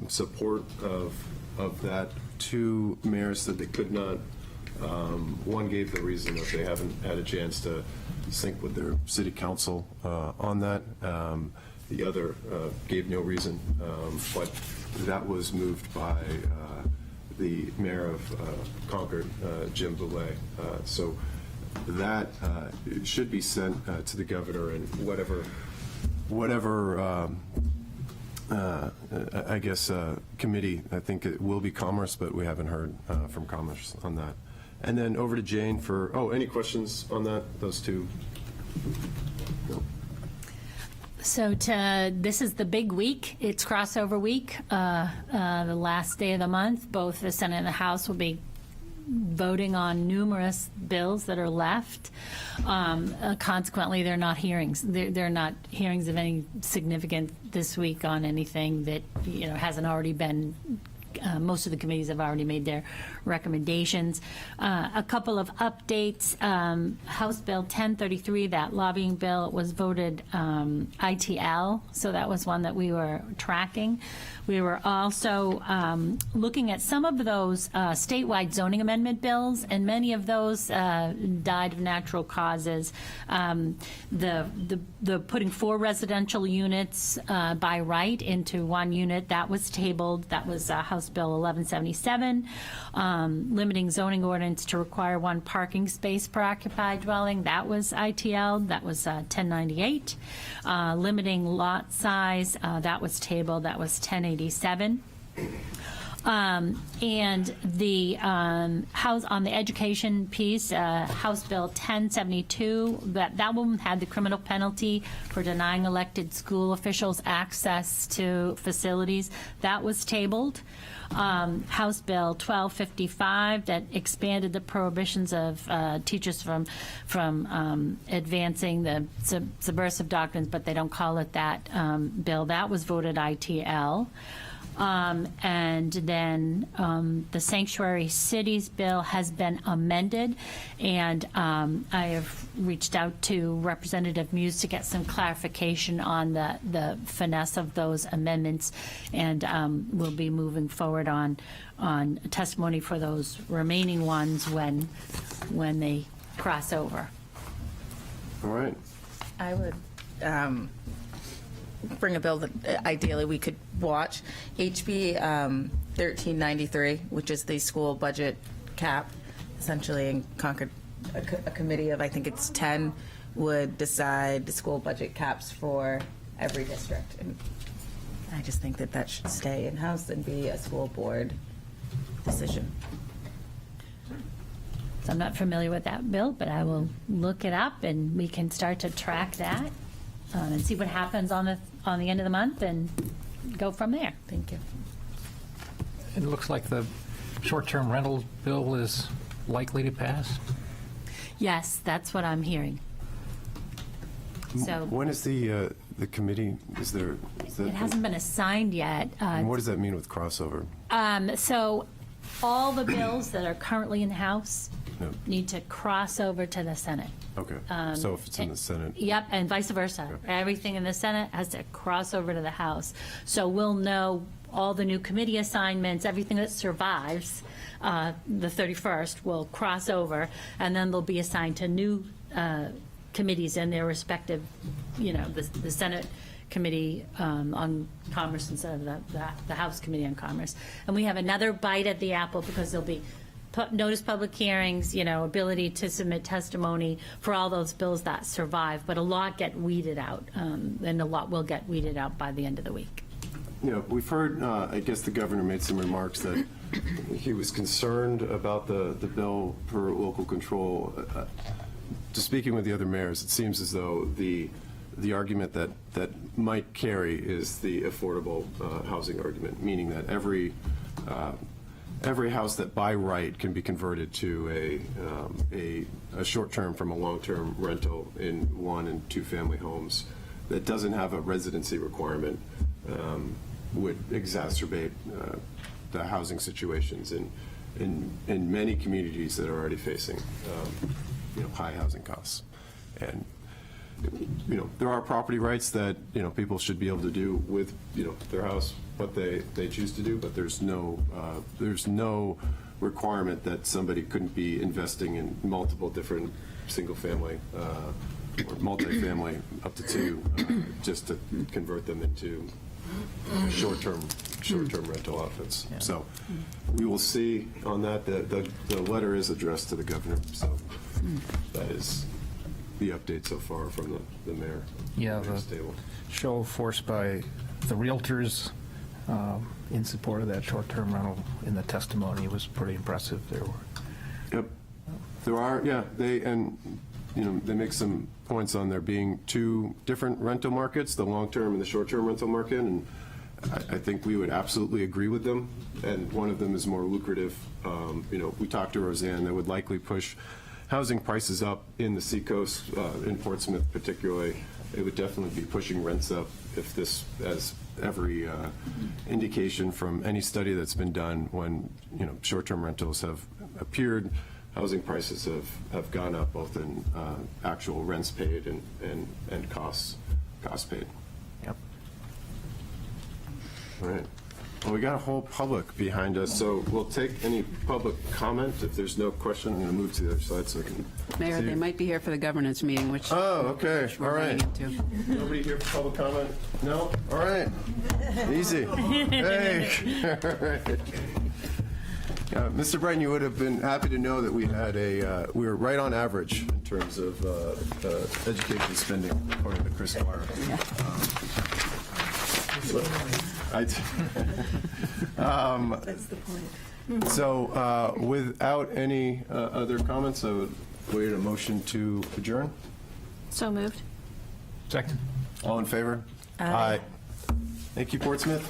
support of that. 2 mayors said they could not. One gave the reason that they haven't had a chance to sync with their city council on that. The other gave no reason, but that was moved by the mayor of Concord, Jim Boulay. So that should be sent to the governor, and whatever I guess committee. I think it will be Commerce, but we haven't heard from Commerce on that. And then over to Jane for, any questions on that, those 2? No. So this is the big week. It's crossover week, the last day of the month. Both the Senate and the House will be voting on numerous bills that are left. Consequently, they're not hearings. They're not hearings of any significance this week on anything that hasn't already been. Most of the committees have already made their recommendations. A couple of updates. House Bill 1033, that lobbying bill, was voted ITL, so that was one that we were tracking. We were also looking at some of those statewide zoning amendment bills, and many of those died of natural causes. The putting 4 residential units by right into 1 unit, that was tabled. That was House Bill 1177. Limiting zoning ordinance to require 1 parking space per occupied dwelling, that was ITL. That was 1098. Limiting lot size, that was tabled. That was 1087. And the House on the education piece, House Bill 1072, that one had the criminal penalty for denying elected school officials access to facilities. That was tabled. House Bill 1255 that expanded the prohibitions of teachers from advancing the subversive doctrines, but they don't call it that bill. That was voted ITL. And then the Sanctuary Cities bill has been amended, and I have reached out to Representative Muse to get some clarification on the finesse of those amendments, and we'll be moving forward on testimony for those remaining ones when they cross over. All right. I would bring a bill that ideally we could watch. HB 1393, which is the school budget cap, essentially in Concord, a committee of, I think it's 10, would decide the school budget caps for every district. And I just think that that should stay in-house and be a school board decision. So I'm not familiar with that bill, but I will look it up and we can start to track that and see what happens on the end of the month and go from there. Thank you. It looks like the short-term rental bill is likely to pass. Yes, that's what I'm hearing. So When is the committee, is that? it hasn't been assigned yet. And what does that mean with crossover? So all the bills that are currently in the House Yep. need to cross over to the Senate. Okay, so if it's in the Senate. Yep, and vice versa. Okay. Everything in the Senate has to cross over to the House. So we'll know all the new committee assignments, everything that survives the 31st will cross over, and then they'll be assigned to new committees in their respective, the Senate Committee on Commerce instead of the House Committee on Commerce. And we have another bite at the apple because there'll be notice public hearings, ability to submit testimony for all those bills that survive, but a lot get weeded out, and a lot will get weeded out by the end of the week. We've heard, I guess the governor made some remarks that he was concerned about the bill for local control. Just speaking with the other mayors, it seems as though the argument that might carry is the affordable housing argument, meaning that every house that by right can be converted to a short-term from a long-term rental in 1- and 2-family homes that doesn't have a residency requirement would exacerbate the housing situations in many communities that are already facing high housing costs. And there are property rights that people should be able to do with their house what they choose to do, but there's no requirement that somebody couldn't be investing in multiple different single-family or multi-family up to 2 just to convert them into short-term rental outfits. So we will see on that. The letter is addressed to the governor, so that is the update so far from the mayor. Yeah, Mayor's the table. show of force by the realtors in support of that short-term rental in the testimony was pretty impressive. There were. Yep. There are, yeah, they make some points on there being 2 different rental markets, the long-term and the short-term rental market, and I think we would absolutely agree with them, and one of them is more lucrative. We talked to Roseanne, that would likely push housing prices up in the Seacoast, in Portsmouth particularly. It would definitely be pushing rents up if this, as every indication from any study that's been done when short-term rentals have appeared, housing prices have gone up both in actual rents paid and costs paid. Yep. All right. Well, we got a whole public behind us, so we'll take any public comment. If there's no question, I'm going to move to the other side so I can Mayor, see. they might be here for the governance meeting, which Oh, okay. All we're running right. into. Nobody here for public comment? No? All right. Easy. Hey. All right. Mr. Brighton, you would have been happy to know that we were right on average in terms of education spending, according to Chris Dwyer. That's the point. So without any other comments, I would wait a motion to adjourn. So moved. Second. All in favor? Aye. Thank you, Portsmouth.